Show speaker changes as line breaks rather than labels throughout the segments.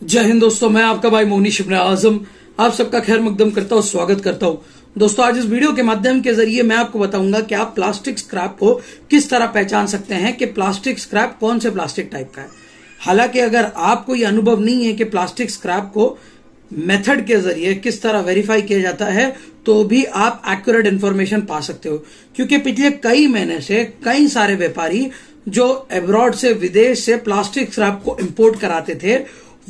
जय हिंद दोस्तों, मैं आपका भाई मोनीश इब्न आजम आप सबका खैर मकदम करता हूँ, स्वागत करता हूँ। दोस्तों, आज इस वीडियो के माध्यम के जरिए मैं आपको बताऊंगा कि आप प्लास्टिक स्क्रैप को किस तरह पहचान सकते हैं कि प्लास्टिक स्क्रैप कौन से प्लास्टिक टाइप का है। हालांकि अगर आपको ये अनुभव नहीं है कि प्लास्टिक स्क्रैप को मेथड के जरिए किस तरह वेरीफाई किया जाता है, तो भी आप एक्यूरेट इंफॉर्मेशन पा सकते हो। क्योंकि पिछले कई महीने से कई सारे व्यापारी जो अब्रॉड से, विदेश से प्लास्टिक स्क्रैप को इंपोर्ट कराते थे,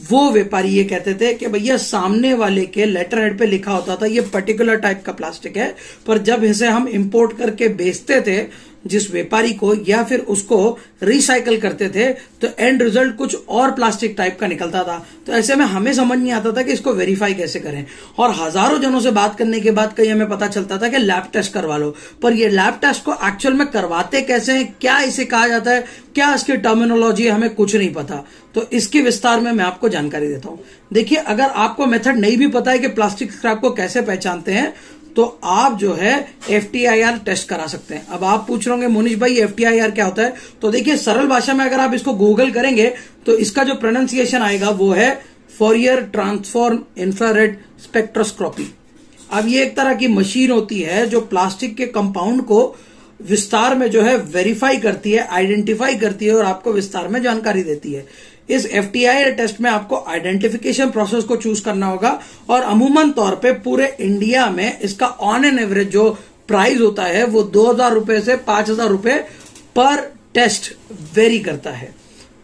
वो व्यापारी ये कहते थे कि भैया सामने वाले के लेटर हेड पे लिखा होता था ये पर्टिकुलर टाइप का प्लास्टिक है, पर जब इसे हम इंपोर्ट करके बेचते थे जिस व्यापारी को या फिर उसको रिसाइकल करते थे, तो एंड रिजल्ट कुछ और प्लास्टिक टाइप का निकलता था। तो ऐसे में हमें समझ नहीं आता था कि इसको वेरीफाई कैसे करें। और हजारों जनों से बात करने के बाद कहीं हमें पता चलता था कि लैब टेस्ट करवा लो, पर ये लैब टेस्ट को एक्चुअल में करवाते कैसे हैं, क्या इसे कहा जाता है, क्या इसकी टर्मिनोलॉजी, हमें कुछ नहीं पता। तो इसके विस्तार में मैं आपको जानकारी देता हूं। देखिए, अगर आपको मेथड नहीं भी पता है कि प्लास्टिक स्क्रैप को कैसे पहचानते हैं, तो आप जो है FTIR टेस्ट करा सकते हैं। अब आप पूछ रहे होंगे मोनीश भाई FTIR क्या होता है, तो देखिए सरल भाषा में अगर आप इसको गूगल करेंगे तो इसका जो प्रोनाउंसिएशन आएगा वो है फोरियर ट्रांसफॉर्म इंफ्रारेड स्पेक्ट्रोस्कोपी। अब ये एक तरह की मशीन होती है जो प्लास्टिक के कंपाउंड को विस्तार में जो है वेरीफाई करती है, आइडेंटिफाई करती है और आपको विस्तार में जानकारी देती है। इस FTIR टेस्ट में आपको आइडेंटिफिकेशन प्रोसेस को चूज करना होगा और अमूमन तौर पे पूरे इंडिया में इसका ऑन एन एवरेज जो प्राइस होता है वो 2000 रुपए से 5000 रुपए पर टेस्ट वेरी करता है।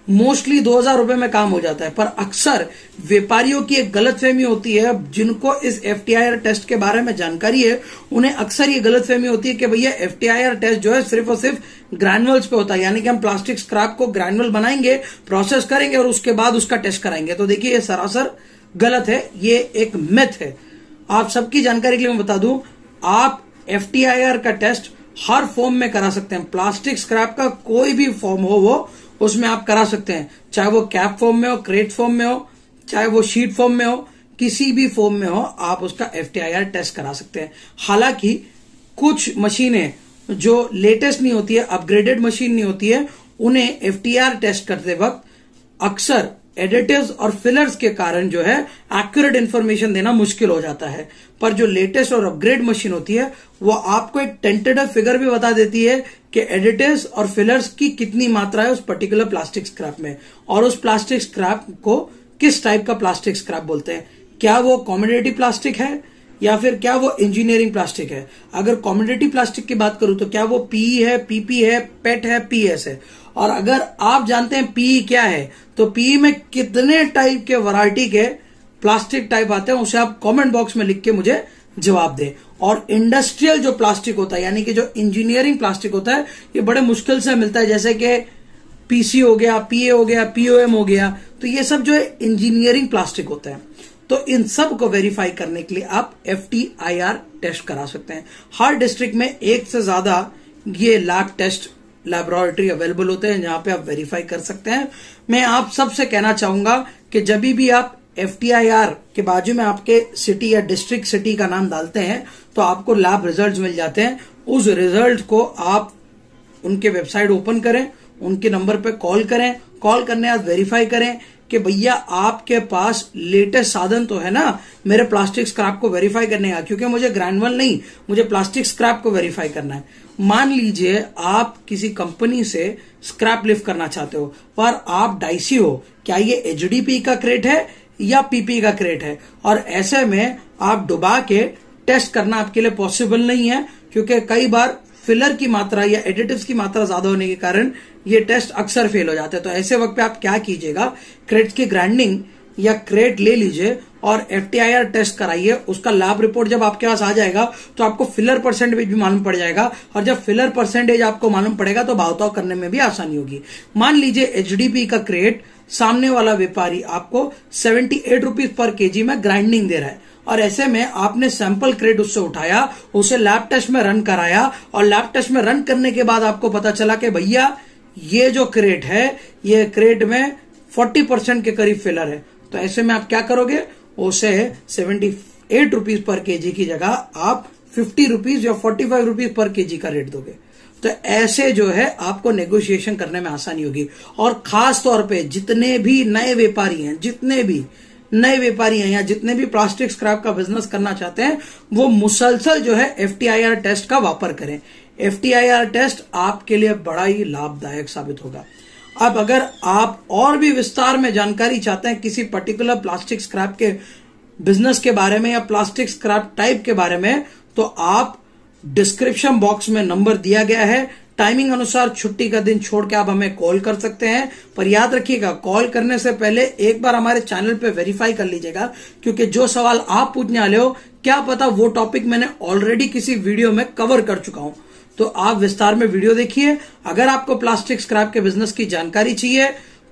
मोस्टली 2000 रुपए में काम हो जाता है, पर अक्सर व्यापारियों की एक गलतफहमी होती है। जिनको इस FTIR टेस्ट के बारे में जानकारी है उन्हें अक्सर ये गलतफहमी होती है कि भैया FTIR टेस्ट जो है सिर्फ और सिर्फ ग्रैनुअल्स पे होता है, यानी कि हम प्लास्टिक स्क्रैप को ग्रैनुअल बनाएंगे, प्रोसेस करेंगे और उसके बाद उसका टेस्ट कराएंगे। तो देखिए, ये सरासर गलत है, ये एक मिथ है। आप सबकी जानकारी के लिए मैं बता दूं, आप FTIR का टेस्ट हर फॉर्म में करा सकते हैं। प्लास्टिक स्क्रैप का कोई भी फॉर्म हो वो उसमें आप करा सकते हैं, चाहे वो कैप फॉर्म में हो, क्रेट फॉर्म में हो, चाहे वो शीट फॉर्म में हो, किसी भी फॉर्म में हो आप उसका FTIR टेस्ट करा सकते हैं। हालांकि कुछ मशीनें जो लेटेस्ट नहीं होती है, अपग्रेडेड मशीन नहीं होती है, उन्हें FTIR टेस्ट करते वक्त अक्सर एडिटिव्स और फिलर्स के कारण जो है एक्यूरेट इंफॉर्मेशन देना मुश्किल हो जाता है। पर जो लेटेस्ट और अपग्रेड मशीन होती है वो आपको एक टेंटेटिव फिगर भी बता देती है कि एडिटिव्स और फिलर्स की कितनी मात्रा है उस पर्टिकुलर प्लास्टिक स्क्रैप में, और उस प्लास्टिक स्क्रैप को किस टाइप का प्लास्टिक स्क्रैप बोलते हैं। क्या वो कॉमोडिटी प्लास्टिक है या फिर क्या वो इंजीनियरिंग प्लास्टिक है। अगर कॉमोडिटी प्लास्टिक की बात करूं तो क्या वो PE है, PP है, PET है, PS है। और अगर आप जानते हैं PE क्या है, तो PE में कितने टाइप के वैरायटी के प्लास्टिक टाइप आते हैं उसे आप कमेंट बॉक्स में लिख के मुझे जवाब दें। और इंडस्ट्रियल जो प्लास्टिक होता है, यानी कि जो इंजीनियरिंग प्लास्टिक होता है, ये बड़े मुश्किल से मिलता है, जैसे कि PC हो गया, PA हो गया, POM हो गया। तो ये सब जो है इंजीनियरिंग प्लास्टिक होता है। तो इन सब को वेरीफाई करने के लिए आप FTIR टेस्ट करा सकते हैं। हर डिस्ट्रिक्ट में एक से ज्यादा ये लैब टेस्ट लैबोरेटरी अवेलेबल होते हैं जहां पे आप वेरीफाई कर सकते हैं। मैं आप सबसे कहना चाहूंगा कि जब भी आप FTIR के बाजू में आपके सिटी या डिस्ट्रिक्ट सिटी का नाम डालते हैं तो आपको लैब रिजल्ट्स मिल जाते हैं। उस रिजल्ट को आप उनके वेबसाइट ओपन करें, उनके नंबर पे कॉल करें, कॉल करने बाद वेरीफाई करें कि भैया आपके पास लेटेस्ट साधन तो है ना मेरे प्लास्टिक स्क्रैप को वेरीफाई करने का, क्योंकि मुझे ग्रैनुअल नहीं, मुझे प्लास्टिक स्क्रैप को वेरीफाई करना है। मान लीजिए आप किसी कंपनी से स्क्रैप लिफ्ट करना चाहते हो, पर आप डाइसी हो, क्या ये HDP का क्रेट है या PP का क्रेट है, और ऐसे में आप डुबा के टेस्ट करना आपके लिए पॉसिबल नहीं है, क्योंकि कई बार फिलर की मात्रा या एडिटिव्स की मात्रा ज्यादा होने के कारण ये टेस्ट अक्सर फेल हो जाते हैं। तो ऐसे वक्त पे आप क्या कीजिएगा, क्रेट की ग्राइंडिंग या क्रेट ले लीजिए और FTIR टेस्ट कराइए। उसका लैब रिपोर्ट जब आपके पास आ जाएगा तो आपको फिलर परसेंटेज भी मालूम पड़ जाएगा, और जब फिलर परसेंटेज आपको मालूम पड़ेगा तो भाव करने में भी आसानी होगी। मान लीजिए HDP का क्रेट सामने वाला व्यापारी आपको 78 रुपीज पर kg में ग्राइंडिंग दे रहा है, और ऐसे में आपने सैंपल क्रेट उससे उठाया, उसे लैब टेस्ट में रन कराया, और लैब टेस्ट में रन करने के बाद आपको पता चला कि भैया ये जो क्रेट है ये क्रेट में 40% के करीब फिलर है। तो ऐसे में आप क्या करोगे, उसे 78 रुपीज पर kg की जगह आप 50 रुपीज या 45 रुपीज पर kg का रेट दोगे। तो ऐसे जो है आपको नेगोशिएशन करने में आसानी होगी। और खास तौर पे जितने भी नए व्यापारी हैं, या जितने भी प्लास्टिक स्क्रैप का बिजनेस करना चाहते हैं, वो मुसलसल जो है FTIR टेस्ट का वापर करें। FTIR टेस्ट आपके लिए बड़ा ही लाभदायक साबित होगा। अब अगर आप और भी विस्तार में जानकारी चाहते हैं किसी पर्टिकुलर प्लास्टिक स्क्रैप के बिजनेस के बारे में या प्लास्टिक स्क्रैप टाइप के बारे में, तो आप डिस्क्रिप्शन बॉक्स में नंबर दिया गया है, टाइमिंग अनुसार छुट्टी का दिन छोड़ के आप हमें कॉल कर सकते हैं। पर याद रखिएगा, कॉल करने से पहले एक बार हमारे चैनल पे वेरीफाई कर लीजिएगा, क्योंकि जो सवाल आप पूछने वाले हो, क्या पता वो टॉपिक मैंने ऑलरेडी किसी वीडियो में कवर कर चुका हूं। तो आप विस्तार में वीडियो देखिए। अगर आपको प्लास्टिक स्क्रैप के बिजनेस की जानकारी चाहिए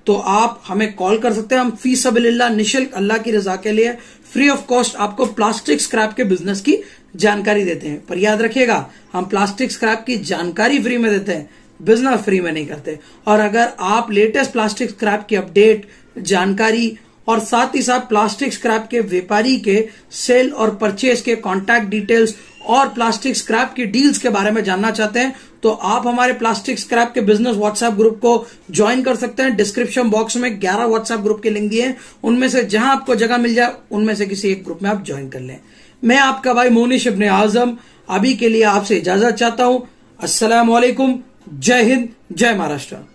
तो आप हमें कॉल कर सकते हैं। हम फी सबीलिल्लाह, निशुल्क, अल्लाह की रजा के लिए, फ्री ऑफ कॉस्ट आपको प्लास्टिक स्क्रैप के बिजनेस की जानकारी देते हैं। पर याद रखिएगा, हम प्लास्टिक स्क्रैप की जानकारी फ्री में देते हैं, बिजनेस फ्री में नहीं करते। और अगर आप लेटेस्ट प्लास्टिक स्क्रैप की अपडेट, जानकारी और साथ ही साथ प्लास्टिक स्क्रैप के व्यापारी के सेल और परचेज के कॉन्टैक्ट डिटेल्स और प्लास्टिक स्क्रैप की डील्स के बारे में जानना चाहते हैं, तो आप हमारे प्लास्टिक स्क्रैप के बिजनेस व्हाट्सएप ग्रुप को ज्वाइन कर सकते हैं। डिस्क्रिप्शन बॉक्स में 11 व्हाट्सएप ग्रुप के लिंक दिए हैं, उनमें से जहां आपको जगह मिल जाए उनमें से किसी एक ग्रुप में आप ज्वाइन कर लें। मैं आपका भाई मोनिश इब्ने आजम अभी के लिए आपसे इजाजत चाहता हूं। अस्सलाम वालेकुम, जय हिंद, जय महाराष्ट्र।